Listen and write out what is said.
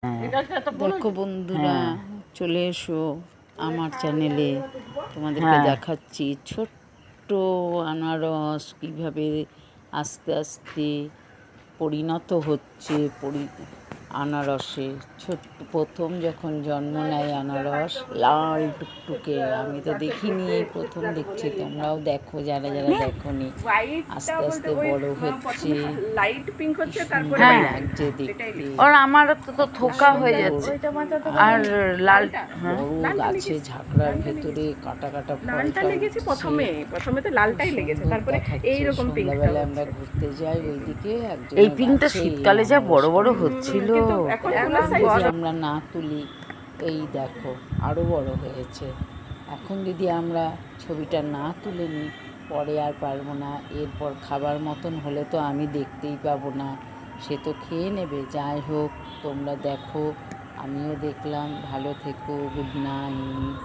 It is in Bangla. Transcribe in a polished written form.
দেখো বন্ধুরা, চলে এসো আমার চ্যানেলে। তোমাদেরকে দেখাচ্ছি ছোট্ট আনারস কিভাবে আস্তে আস্তে পরিণত হচ্ছে আনারসে। ছোট্ট প্রথম যখন জন্ম নেয় আনারস লাল টুকটুকে, আমি তো দেখিনি, প্রথম দেখছি। তোমরাও দেখো যারা যারা দেখোনি। আস্তে আস্তে বড় হচ্ছে, লাইট পিঙ্ক হচ্ছে, তারপরে সুন্দর লাগছে দেখতে। আর আমার তো থোকা হয়ে যাচ্ছে আর লাল বড় গাছে ঝাঁকড়ার ভেতরে কাটা কাটা লালটা লেগেছে প্রথমে তো লালটাই লেগেছে, তারপরে এইরকম পিঙ্কটা। সন্ধ্যাবেলা আমরা ঘুরতে যাই ওইদিকে, এই পিঙ্কটা শীতকালে যা বড় বড় হচ্ছিল, যদি আমরা না তুলি, এই দেখো আরো বড় হয়েছে। এখন যদি আমরা ছবিটা না তুলে নিই, পরে আর পারবো না। এরপর খাবার মতন হলে তো আমি দেখতেই পাবো না, সে তো খেয়ে নেবে। যাই হোক, তোমরা দেখো, আমিও দেখলাম। ভালো থেকো, গুড নাইট।